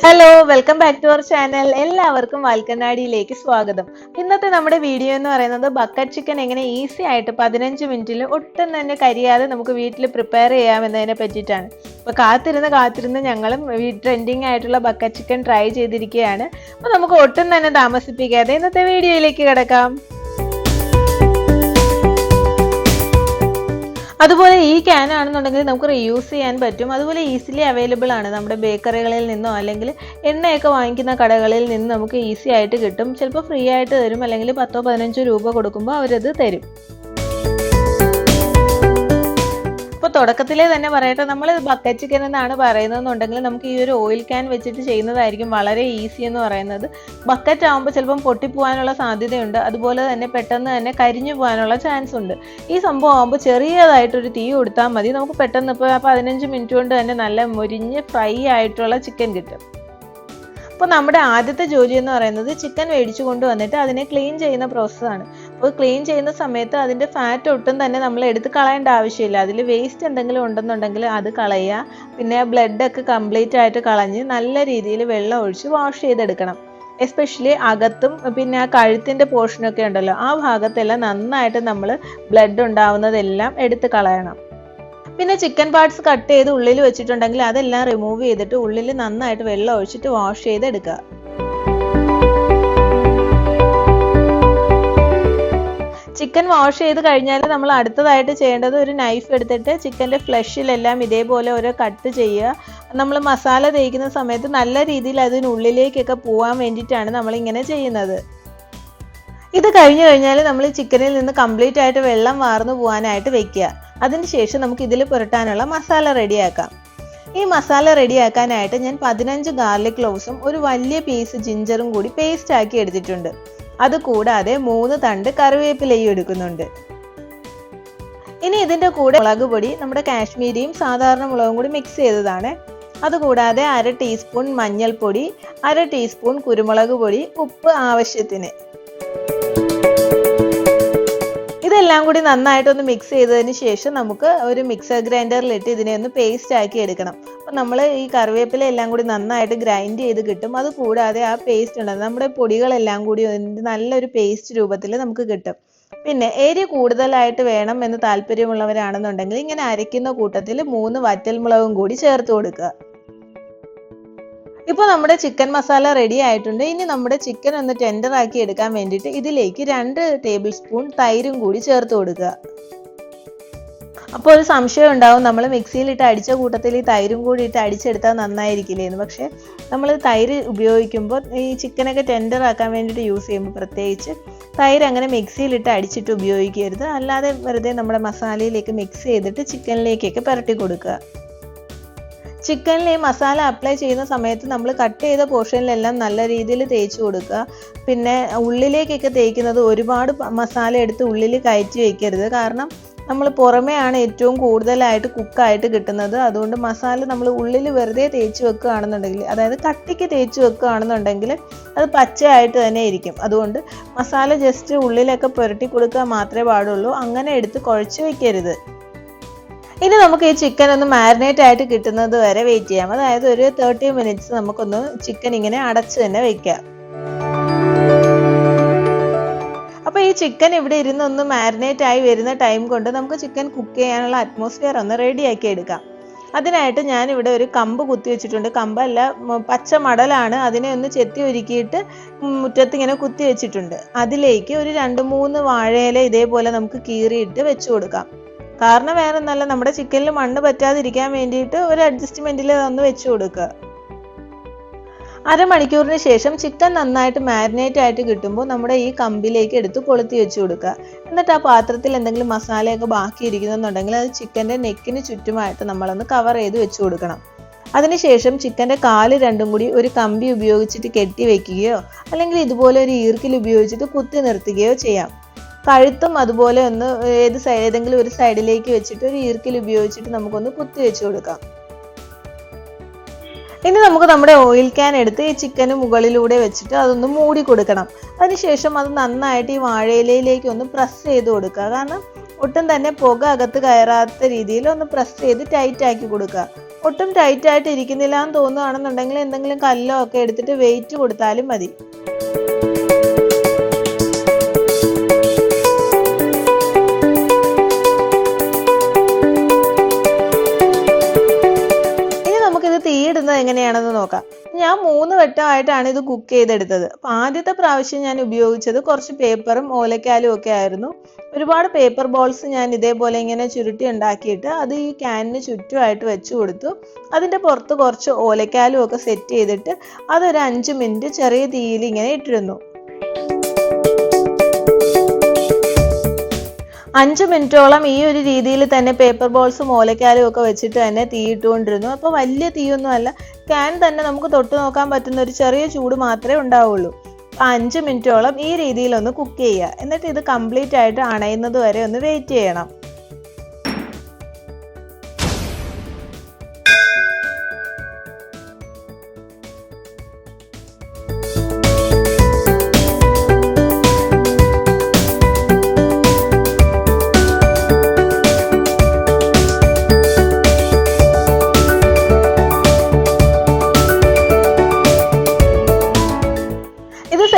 Hello, welcome back to our channel. എല്ലാവർക്കും വാൽക്കണ്ണാടിയിലേക്ക് സ്വാഗതം. ഇന്നത്തെ നമ്മുടെ വീഡിയോ എന്ന് പറയുന്നത് ബക്കറ്റ് ചിക്കൻ എങ്ങനെ ഈസി ആയിട്ട് 15 മിനിറ്റിൽ ഒട്ടും തന്നെ കരിയാതെ നമുക്ക് വീട്ടിൽ പ്രിപ്പയർ ചെയ്യാമെന്നതിനെ പറ്റിയിട്ടാണ്. അപ്പോൾ കാത്തിരുന്ന് ഞങ്ങളും ട്രെൻഡിങ് ആയിട്ടുള്ള ബക്കറ്റ് ചിക്കൻ ട്രൈ ചെയ്തിരിക്കുകയാണ്. അപ്പോൾ നമുക്ക് ഒട്ടും തന്നെ താമസിപ്പിക്കാതെ ഇന്നത്തെ വീഡിയോയിലേക്ക് കിടക്കാം. അതുപോലെ ഈ ക്യാൻ ആണെന്നുണ്ടെങ്കിൽ നമുക്ക് റീയൂസ് ചെയ്യാൻ പറ്റും. അതുപോലെ ഈസിലി അവൈലബിൾ ആണ്. നമ്മുടെ ബേക്കറികളിൽ നിന്നോ അല്ലെങ്കിൽ എണ്ണയൊക്കെ വാങ്ങിക്കുന്ന കടകളിൽ നിന്ന് നമുക്ക് ഈസി ആയിട്ട് കിട്ടും. ചിലപ്പോൾ ഫ്രീ ആയിട്ട് തരും, അല്ലെങ്കിൽ 10-15 രൂപ കൊടുക്കുമ്പോൾ അവരത് തരും. അപ്പോൾ തുടക്കത്തിലേ തന്നെ പറയട്ടെ, നമ്മൾ ബക്കറ്റ് ചിക്കൻ എന്നാണ് പറയുന്നതെന്നുണ്ടെങ്കിൽ നമുക്ക് ഈ ഒരു ഓയിൽ ക്യാൻ വെച്ചിട്ട് ചെയ്യുന്നതായിരിക്കും വളരെ ഈസി എന്ന് പറയുന്നത്. ബക്കറ്റ് ആകുമ്പോൾ ചിലപ്പം പൊട്ടിപ്പോകാനുള്ള സാധ്യതയുണ്ട്. അതുപോലെ തന്നെ പെട്ടെന്ന് തന്നെ കരിഞ്ഞു പോകാനുള്ള ചാൻസ് ഉണ്ട്. ഈ സംഭവം ആകുമ്പോൾ ചെറിയതായിട്ടൊരു തീ കൊടുത്താൽ മതി. നമുക്ക് പെട്ടെന്ന് ഇപ്പോൾ 15 മിനിറ്റ് കൊണ്ട് തന്നെ നല്ല മുരിഞ്ഞ് ഫ്രൈ ആയിട്ടുള്ള ചിക്കൻ കിട്ടും. അപ്പോൾ നമ്മുടെ ആദ്യത്തെ ജോലി എന്ന് പറയുന്നത് ചിക്കൻ മേടിച്ചു കൊണ്ടുവന്നിട്ട് അതിനെ ക്ലീൻ ചെയ്യുന്ന പ്രോസസ്സാണ്. അപ്പോൾ ക്ലീൻ ചെയ്യുന്ന സമയത്ത് അതിൻ്റെ ഫാറ്റ് ഒട്ടും തന്നെ നമ്മൾ എടുത്ത് കളയേണ്ട ആവശ്യമില്ല. അതിൽ വേസ്റ്റ് എന്തെങ്കിലും ഉണ്ടെന്നുണ്ടെങ്കിൽ അത് കളയുക. പിന്നെ ബ്ലഡൊക്കെ കംപ്ലീറ്റ് ആയിട്ട് കളഞ്ഞ് നല്ല രീതിയിൽ വെള്ളം ഒഴിച്ച് വാഷ് ചെയ്തെടുക്കണം. എസ്പെഷ്യലി അകത്തും പിന്നെ ആ കഴുത്തിൻ്റെ പോർഷനൊക്കെ ഉണ്ടല്ലോ, ആ ഭാഗത്തെല്ലാം നന്നായിട്ട് നമ്മൾ ബ്ലഡ് ഉണ്ടാവുന്നതെല്ലാം എടുത്ത് കളയണം. പിന്നെ ചിക്കൻ പാർട്സ് കട്ട് ചെയ്ത് ഉള്ളിൽ വെച്ചിട്ടുണ്ടെങ്കിൽ അതെല്ലാം റിമൂവ് ചെയ്തിട്ട് ഉള്ളിൽ നന്നായിട്ട് വെള്ളം ഒഴിച്ചിട്ട് വാഷ് ചെയ്തെടുക്കുക. ചിക്കൻ വാഷ് ചെയ്ത് കഴിഞ്ഞാൽ നമ്മൾ അടുത്തതായിട്ട് ചെയ്യേണ്ടത് ഒരു നൈഫ് എടുത്തിട്ട് ചിക്കൻ്റെ ഫ്ലഷിലെല്ലാം ഇതേപോലെ ഓരോ കട്ട് ചെയ്യുക. നമ്മൾ മസാല തേക്കുന്ന സമയത്ത് നല്ല രീതിയിൽ അതിനുള്ളിലേക്കൊക്കെ പോകാൻ വേണ്ടിയിട്ടാണ് നമ്മളിങ്ങനെ ചെയ്യുന്നത്. ഇത് കഴിഞ്ഞു കഴിഞ്ഞാൽ നമ്മൾ ചിക്കനിൽ നിന്ന് കംപ്ലീറ്റ് ആയിട്ട് വെള്ളം വാർന്നു പോകാനായിട്ട് വെക്കുക. അതിനുശേഷം നമുക്ക് ഇതിൽ പുരട്ടാനുള്ള മസാല റെഡിയാക്കാം. ഈ മസാല റെഡിയാക്കാനായിട്ട് ഞാൻ 15 ഗാർലിക് ക്ലോവ്സും ഒരു വലിയ പീസ് ജിഞ്ചറും കൂടി പേസ്റ്റ് ആക്കി എടുത്തിട്ടുണ്ട്. അതുകൂടാതെ 3 തണ്ട് കറിവേപ്പിലയും എടുക്കുന്നുണ്ട്. ഇനി ഇതിൻ്റെ കൂടെ മുളക് പൊടി, നമ്മുടെ കാശ്മീരിയും സാധാരണ മുളകും കൂടി മിക്സ് ചെയ്തതാണ്. അതുകൂടാതെ 1/2 ടീസ്പൂൺ മഞ്ഞൾപ്പൊടി, 1/2 ടീസ്പൂൺ കുരുമുളക് പൊടി, ഉപ്പ് ആവശ്യത്തിന്. ഇതെല്ലാം കൂടി നന്നായിട്ടൊന്ന് മിക്സ് ചെയ്തതിന് ശേഷം നമുക്ക് ഒരു മിക്സർ ഗ്രൈൻഡറിലിട്ട് ഇതിനെ ഒന്ന് പേസ്റ്റ് ആക്കി എടുക്കണം. അപ്പോൾ നമ്മൾ ഈ കറിവേപ്പില എല്ലാം കൂടി നന്നായിട്ട് ഗ്രൈൻഡ് ചെയ്ത് കിട്ടും. അത് കൂടാതെ ആ പേസ്റ്റ് ഉണ്ട്, നമ്മുടെ പൊടികളെല്ലാം കൂടി നല്ലൊരു പേസ്റ്റ് രൂപത്തിൽ നമുക്ക് കിട്ടും. പിന്നെ എരി കൂടുതലായിട്ട് വേണം എന്ന് താല്പര്യമുള്ളവരാണെന്നുണ്ടെങ്കിൽ ഇങ്ങനെ അരയ്ക്കുന്ന കൂട്ടത്തിൽ 3 വറ്റൽമുളകും കൂടി ചേർത്ത് കൊടുക്കുക. ഇപ്പോൾ നമ്മുടെ ചിക്കൻ മസാല റെഡി ആയിട്ടുണ്ട്. ഇനി നമ്മുടെ ചിക്കൻ ഒന്ന് ടെൻഡർ ആക്കി എടുക്കാൻ വേണ്ടിയിട്ട് ഇതിലേക്ക് 2 ടേബിൾ സ്പൂൺ തൈരും കൂടി ചേർത്ത് കൊടുക്കുക. അപ്പോൾ ഒരു സംശയം ഉണ്ടാവും, നമ്മൾ മിക്സിയിലിട്ട് അടിച്ച കൂട്ടത്തിൽ ഈ തൈരും കൂടി ഇട്ട് അടിച്ചെടുത്താൽ നന്നായിരിക്കില്ലേന്ന്. പക്ഷേ നമ്മൾ തൈര് ഉപയോഗിക്കുമ്പോൾ ഈ ചിക്കനൊക്കെ ടെൻഡർ ആക്കാൻ വേണ്ടിയിട്ട് യൂസ് ചെയ്യുമ്പോൾ പ്രത്യേകിച്ച് തൈര് അങ്ങനെ മിക്സിയിലിട്ട് അടിച്ചിട്ട് ഉപയോഗിക്കരുത്. അല്ലാതെ വെറുതെ നമ്മുടെ മസാലയിലേക്ക് മിക്സ് ചെയ്തിട്ട് ചിക്കനിലേക്കൊക്കെ പുരട്ടി കൊടുക്കുക. ചിക്കനിൽ ഈ മസാല അപ്ലൈ ചെയ്യുന്ന സമയത്ത് നമ്മൾ കട്ട് ചെയ്ത പോർഷനിലെല്ലാം നല്ല രീതിയിൽ തേച്ച് കൊടുക്കുക. പിന്നെ ഉള്ളിലേക്കൊക്കെ തേക്കുന്നത് ഒരുപാട് മസാല എടുത്ത് ഉള്ളിൽ കയറ്റി വയ്ക്കരുത്. കാരണം നമ്മൾ പുറമെയാണ് ഏറ്റവും കൂടുതലായിട്ട് കുക്കായിട്ട് കിട്ടുന്നത്. അതുകൊണ്ട് മസാല നമ്മൾ ഉള്ളിൽ വെറുതെ തേച്ച് വെക്കുകയാണെന്നുണ്ടെങ്കിൽ, അതായത് കട്ടിക്ക് തേച്ച് വെക്കുകയാണെന്നുണ്ടെങ്കിൽ അത് പച്ചയായിട്ട് തന്നെ ഇരിക്കും. അതുകൊണ്ട് മസാല ജസ്റ്റ് ഉള്ളിലൊക്കെ പുരട്ടി കൊടുക്കുക മാത്രമേ പാടുള്ളൂ. അങ്ങനെ എടുത്ത് കുഴച്ച് വയ്ക്കരുത്. ഇനി നമുക്ക് ഈ ചിക്കൻ ഒന്ന് മാരിനേറ്റ് ആയിട്ട് കിട്ടുന്നത് വരെ വെയിറ്റ് ചെയ്യാം. അതായത് ഒരു 30 മിനിറ്റ്സ് നമുക്കൊന്ന് ചിക്കൻ ഇങ്ങനെ അടച്ച് തന്നെ വെക്കാം. അപ്പോൾ ഈ ചിക്കൻ ഇവിടെ ഇരുന്ന് ഒന്ന് മാരിനേറ്റ് ആയി വരുന്ന ടൈം കൊണ്ട് നമുക്ക് ചിക്കൻ കുക്ക് ചെയ്യാനുള്ള അറ്റ്മോസ്ഫിയർ ഒന്ന് റെഡിയാക്കി എടുക്കാം. അതിനായിട്ട് ഞാനിവിടെ ഒരു കമ്പ് കുത്തി വെച്ചിട്ടുണ്ട്. കമ്പല്ല, പച്ച മടലാണ്. അതിനെ ഒന്ന് ചെത്തി ഒരുക്കിയിട്ട് മുറ്റത്ത് ഇങ്ങനെ കുത്തി വെച്ചിട്ടുണ്ട്. അതിലേക്ക് ഒരു 2-3 വാഴയില ഇതേപോലെ നമുക്ക് കീറിയിട്ട് വെച്ച് കൊടുക്കാം. കാരണം വേറെ ഒന്നല്ല, നമ്മുടെ ചിക്കനിൽ മണ്ണ് പറ്റാതിരിക്കാൻ വേണ്ടിയിട്ട് ഒരു അഡ്ജസ്റ്റ്മെൻറ്റിൽ ഒന്ന് വെച്ച് കൊടുക്കുക. അരമണിക്കൂറിന് ശേഷം ചിക്കൻ നന്നായിട്ട് മാരിനേറ്റ് ആയിട്ട് കിട്ടുമ്പോൾ നമ്മുടെ ഈ കമ്പിലേക്ക് എടുത്ത് കൊളുത്തി വെച്ച് കൊടുക്കുക. എന്നിട്ട് ആ പാത്രത്തിൽ എന്തെങ്കിലും മസാലയൊക്കെ ബാക്കി ഇരിക്കുന്നുണ്ടെങ്കിൽ അത് ചിക്കൻ്റെ നെക്കിന് ചുറ്റുമായിട്ട് നമ്മളൊന്ന് കവർ ചെയ്ത് വെച്ച് കൊടുക്കണം. അതിനുശേഷം ചിക്കൻ്റെ കാല് രണ്ടും കൂടി ഒരു കമ്പി ഉപയോഗിച്ചിട്ട് കെട്ടി വെക്കുകയോ അല്ലെങ്കിൽ ഇതുപോലെ ഒരു ഈർക്കിൽ ഉപയോഗിച്ചിട്ട് കുത്തി നിർത്തുകയോ ചെയ്യാം. കഴുത്തും അതുപോലെ ഒന്ന് ഏതെങ്കിലും ഒരു സൈഡിലേക്ക് വെച്ചിട്ട് ഒരു ഈർക്കിൽ ഉപയോഗിച്ചിട്ട് നമുക്കൊന്ന് കുത്തി വെച്ച് കൊടുക്കാം. ഇനി നമുക്ക് നമ്മുടെ ഓയിൽ ക്യാൻ എടുത്ത് ഈ ചിക്കന് മുകളിലൂടെ വെച്ചിട്ട് അതൊന്ന് മൂടി കൊടുക്കണം. അതിനുശേഷം അത് നന്നായിട്ട് ഈ വാഴയിലയിലേക്ക് ഒന്ന് പ്രസ് ചെയ്ത് കൊടുക്കുക. കാരണം ഒട്ടും തന്നെ പുക അകത്ത് കയറാത്ത രീതിയിൽ ഒന്ന് പ്രസ് ചെയ്ത് ടൈറ്റ് ആക്കി കൊടുക്കുക. ഒട്ടും ടൈറ്റ് ആയിട്ട് ഇരിക്കുന്നില്ല എന്ന് തോന്നുകയാണെന്നുണ്ടെങ്കിൽ എന്തെങ്കിലും കല്ലോ ഒക്കെ എടുത്തിട്ട് വെയിറ്റ് കൊടുത്താലും മതി. തീയിടുന്നത് എങ്ങനെയാണെന്ന് നോക്കാം. ഞാൻ 3 വട്ടമായിട്ടാണ് ഇത് കുക്ക് ചെയ്തെടുത്തത്. അപ്പോൾ ആദ്യത്തെ പ്രാവശ്യം ഞാൻ ഉപയോഗിച്ചത് കുറച്ച് പേപ്പറും ഓലക്കാലും ഒക്കെ ആയിരുന്നു. ഒരുപാട് പേപ്പർ ബോൾസ് ഞാൻ ഇതേപോലെ ഇങ്ങനെ ചുരുട്ടി ഉണ്ടാക്കിയിട്ട് അത് ഈ ക്യാനിന് ചുറ്റുമായിട്ട് വെച്ച് കൊടുത്തു. അതിൻ്റെ പുറത്ത് കുറച്ച് ഓലക്കാലും ഒക്കെ സെറ്റ് ചെയ്തിട്ട് അതൊരു 5 മിനിറ്റ് ചെറിയ തീയിൽ ഇങ്ങനെ ഇട്ടിരുന്നു. 5 മിനിറ്റോളം ഈ ഒരു രീതിയിൽ തന്നെ പേപ്പർ ബോൾസും ഓലക്കാലും ഒക്കെ വെച്ചിട്ട് തന്നെ തീയിട്ടുകൊണ്ടിരുന്നു. അപ്പോൾ വലിയ തീയൊന്നും അല്ല, ക്യാൻ തന്നെ നമുക്ക് തൊട്ട് നോക്കാൻ പറ്റുന്ന ഒരു ചെറിയ ചൂട് മാത്രമേ ഉണ്ടാവുള്ളൂ. 5 മിനിറ്റോളം ഈ രീതിയിലൊന്ന് കുക്ക് ചെയ്യുക. എന്നിട്ട് ഇത് കംപ്ലീറ്റ് ആയിട്ട് അണയുന്നത് വരെ ഒന്ന് വെയിറ്റ് ചെയ്യണം.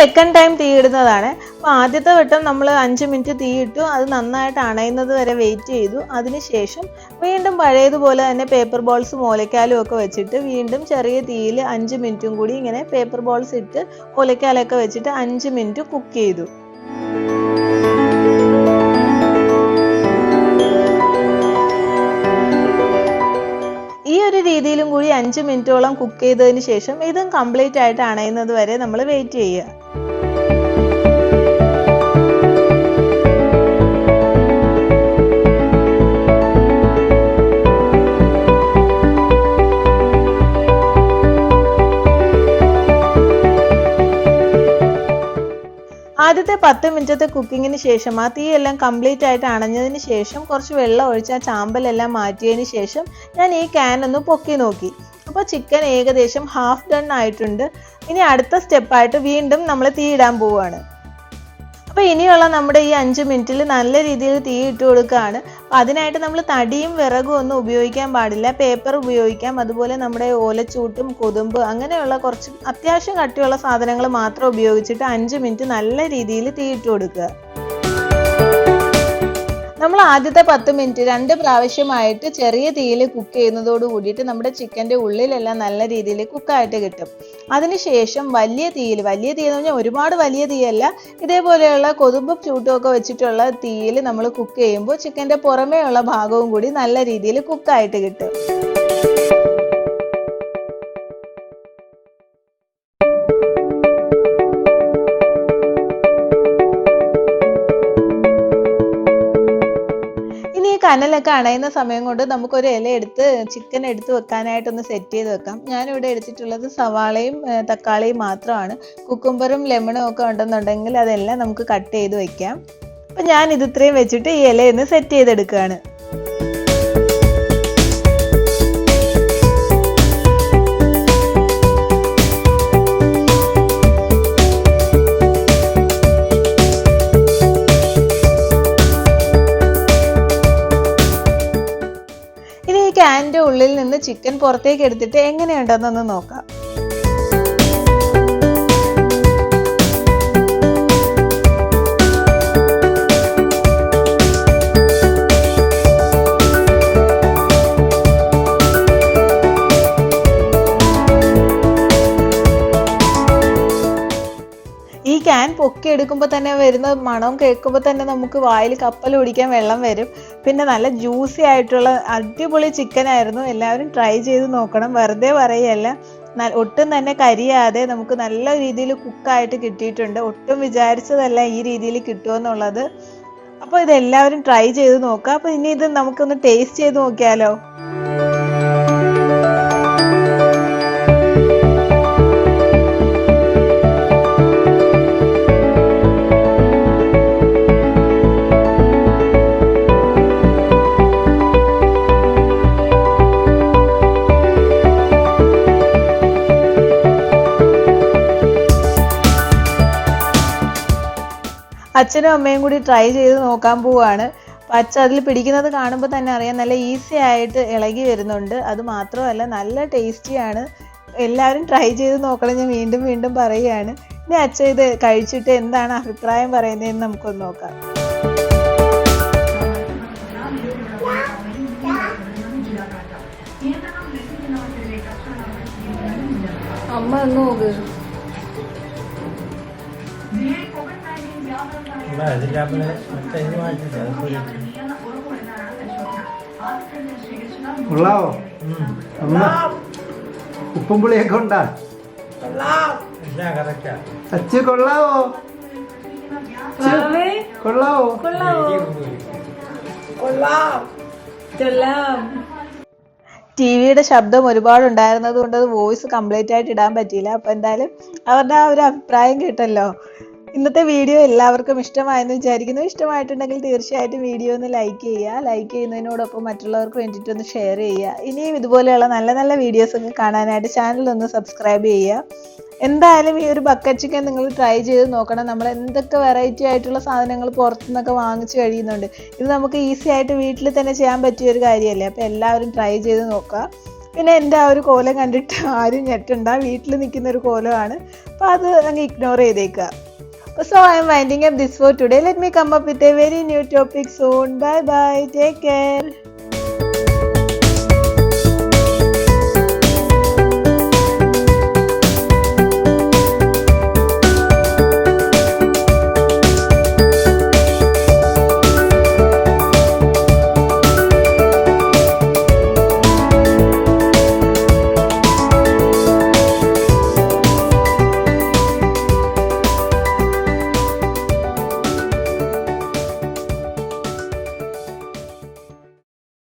സെക്കൻഡ് ടൈം തീയിടുന്നതാണ്. അപ്പോൾ ആദ്യത്തെ വട്ടം നമ്മൾ 5 മിനിറ്റ് തീയിട്ടു, അത് നന്നായിട്ട് അണയുന്നത് വരെ വെയിറ്റ് ചെയ്തു. അതിനുശേഷം വീണ്ടും പഴയതുപോലെ തന്നെ പേപ്പർ ബോൾസും ഓലക്കാലും ഒക്കെ വെച്ചിട്ട് വീണ്ടും ചെറിയ തീയിൽ 5 മിനിറ്റും കൂടി ഇങ്ങനെ പേപ്പർ ബോൾസ് ഇട്ട് ഓലക്കാലൊക്കെ വെച്ചിട്ട് 5 മിനിറ്റ് കുക്ക് ചെയ്തു. ഈ ഒരു രീതിയിലും കൂടി 5 മിനിറ്റോളം കുക്ക് ചെയ്തതിന് ശേഷം ഇതും കംപ്ലീറ്റ് ആയിട്ട് അണയുന്നത് വരെ നമ്മൾ വെയിറ്റ് ചെയ്യുക. ആദ്യത്തെ 10 മിനിറ്റത്തെ കുക്കിങ്ങിന് ശേഷം ആ തീയെല്ലാം കംപ്ലീറ്റ് ആയിട്ട് അണഞ്ഞതിന് ശേഷം കുറച്ച് വെള്ളം ഒഴിച്ച് ആ ചാമ്പലെല്ലാം മാറ്റിയതിന് ശേഷം ഞാൻ ഈ ക്യാൻ ഒന്ന് പൊക്കി നോക്കി. അപ്പോൾ ചിക്കൻ ഏകദേശം ഹാഫ് ഡൺ ആയിട്ടുണ്ട്. ഇനി അടുത്ത സ്റ്റെപ്പായിട്ട് വീണ്ടും നമ്മൾ തീയിടാൻ പോവുകയാണ്. അപ്പോൾ ഇനിയുള്ള നമ്മുടെ ഈ 5 മിനിറ്റിൽ നല്ല രീതിയിൽ തീ ഇട്ട് കൊടുക്കുകയാണ്. അതിനായിട്ട് നമ്മൾ തടിയും വിറകും ഒന്നും ഉപയോഗിക്കാൻ പാടില്ല, പേപ്പർ ഉപയോഗിക്കാം. അതുപോലെ നമ്മുടെ ഓലച്ചൂട്ടും കൊതുമ്പ് അങ്ങനെയുള്ള കുറച്ച് അത്യാവശ്യം കട്ടിയുള്ള സാധനങ്ങൾ മാത്രം ഉപയോഗിച്ചിട്ട് 5 മിനിറ്റ് നല്ല രീതിയിൽ തീ ഇട്ട് കൊടുക്കുക. നമ്മൾ ആദ്യത്തെ 10 മിനിറ്റ് 2 പ്രാവശ്യമായിട്ട് ചെറിയ തീയിൽ കുക്ക് ചെയ്യുന്നതോട് കൂടിയിട്ട് നമ്മുടെ ചിക്കൻ്റെ ഉള്ളിലെല്ലാം നല്ല രീതിയിൽ കുക്കായിട്ട് കിട്ടും. അതിനുശേഷം വലിയ തീയിൽ എന്ന് പറഞ്ഞാൽ ഒരുപാട് വലിയ തീയല്ല, ഇതേപോലെയുള്ള കൊതുമ്പും ചൂട്ടും ഒക്കെ വെച്ചിട്ടുള്ള തീയിൽ നമ്മൾ കുക്ക് ചെയ്യുമ്പോൾ ചിക്കൻ്റെ പുറമേ ഉള്ള ഭാഗവും കൂടി നല്ല രീതിയിൽ കുക്കായിട്ട് കിട്ടും. കനലൊക്കെ അണയുന്ന സമയം കൊണ്ട് നമുക്കൊരു ഇല എടുത്ത് ചിക്കൻ എടുത്ത് വെക്കാനായിട്ടൊന്ന് സെറ്റ് ചെയ്ത് വെക്കാം. ഞാനിവിടെ എടുത്തിട്ടുള്ളത് സവാളയും തക്കാളിയും മാത്രമാണ്. കുക്കുംബറും ലെമണും ഒക്കെ ഉണ്ടെന്നുണ്ടെങ്കിൽ അതെല്ലാം നമുക്ക് കട്ട് ചെയ്ത് വെക്കാം. അപ്പം ഞാൻ ഇത് ഇത്രയും വെച്ചിട്ട് ഈ ഇലയൊന്ന് സെറ്റ് ചെയ്തെടുക്കുകയാണ്. ക്യാനിൻ്റെ ഉള്ളിൽ നിന്ന് ചിക്കൻ പുറത്തേക്ക് എടുത്തിട്ട് എങ്ങനെയുണ്ടെന്നൊന്ന് നോക്കാം. ഈ ക്യാൻ പൊക്കി എടുക്കുമ്പോൾ തന്നെ വരുന്ന മണം കേൾക്കുമ്പോൾ തന്നെ നമുക്ക് വായിൽ കപ്പൽ ഓടിക്കാൻ വെള്ളം വരും. പിന്നെ നല്ല ജ്യൂസി ആയിട്ടുള്ള അടിപൊളി ചിക്കൻ ആയിരുന്നു. എല്ലാവരും ട്രൈ ചെയ്ത് നോക്കണം, വെറുതെ പറയല്ല. ഒട്ടും തന്നെ കരിയാതെ നമുക്ക് നല്ല രീതിയിൽ കുക്കായിട്ട് കിട്ടിയിട്ടുണ്ട്. ഒട്ടും വിചാരിച്ചതല്ല ഈ രീതിയിൽ കിട്ടുമെന്നുള്ളത്. അപ്പോൾ ഇതെല്ലാവരും ട്രൈ ചെയ്ത് നോക്കുക. അപ്പോൾ ഇനി ഇത് നമുക്കൊന്ന് ടേസ്റ്റ് ചെയ്ത് നോക്കിയാലോ. അച്ഛനും അമ്മയും കൂടി ട്രൈ ചെയ്ത് നോക്കാൻ പോവാണ്. പച്ച അതിൽ പിടിക്കുന്നത് കാണുമ്പോൾ തന്നെ അറിയാം നല്ല ഈസി ആയിട്ട് ഇളകി വരുന്നുണ്ട്. അത് മാത്രമല്ല നല്ല ടേസ്റ്റിയാണ്. എല്ലാവരും ട്രൈ ചെയ്ത് നോക്കണം, ഞാൻ വീണ്ടും വീണ്ടും പറയുകയാണ്. ഇനി അച്ഛൻ ഇത് കഴിച്ചിട്ട് എന്താണ് അഭിപ്രായം പറയുന്നതെന്ന് നമുക്കൊന്ന് നോക്കാം. അമ്മ ഒന്ന് നോക്ക്. കൊള്ളാവോ? ഉപ്പും പുളിയൊക്കെ ഉണ്ടാ? അച്ഛ കൊള്ളാവോ? കൊള്ളാവോ? ടിവിയുടെ ശബ്ദം ഒരുപാട് ഉണ്ടായിരുന്നത് കൊണ്ട് അത് വോയിസ് കംപ്ലീറ്റ് ആയിട്ട് ഇടാൻ പറ്റിയില്ല. അപ്പോൾ എന്തായാലും അവരുടെ ആ ഒരു അഭിപ്രായം കേട്ടല്ലോ. ഇന്നത്തെ വീഡിയോ എല്ലാവർക്കും ഇഷ്ടമായെന്ന് വിചാരിക്കുന്നു. ഇഷ്ടമായിട്ടുണ്ടെങ്കിൽ തീർച്ചയായിട്ടും വീഡിയോ ഒന്ന് ലൈക്ക് ചെയ്യുക. ലൈക്ക് ചെയ്യുന്നതിനോടൊപ്പം മറ്റുള്ളവർക്ക് വേണ്ടിയിട്ടൊന്ന് ഷെയർ ചെയ്യുക. ഇനിയും ഇതുപോലെയുള്ള നല്ല നല്ല വീഡിയോസൊക്കെ കാണാനായിട്ട് ചാനലൊന്ന് സബ്സ്ക്രൈബ് ചെയ്യുക. എന്തായാലും ഈ ഒരു ബക്കറ്റ് ചിക്കൻ നിങ്ങൾ ട്രൈ ചെയ്ത് നോക്കണം. നമ്മൾ എന്തൊക്കെ വെറൈറ്റി ആയിട്ടുള്ള സാധനങ്ങൾ പുറത്തുനിന്നൊക്കെ വാങ്ങിച്ച് കഴിയുന്നുണ്ട്. ഇത് നമുക്ക് ഈസി ആയിട്ട് വീട്ടിൽ തന്നെ ചെയ്യാൻ പറ്റിയ ഒരു കാര്യമല്ലേ. അപ്പോൾ എല്ലാവരും ട്രൈ ചെയ്ത് നോക്കുക. പിന്നെ എൻ്റെ ആ ഒരു കോലം കണ്ടിട്ട് ആരും ഞെട്ടണ്ട, വീട്ടിൽ നിൽക്കുന്ന ഒരു കോലമാണ്. അപ്പോൾ അത് അങ്ങ് ഇഗ്നോർ ചെയ്തേക്കുക. So I am winding up this for today. Let me come up with a very new topic soon. Bye bye. Take care.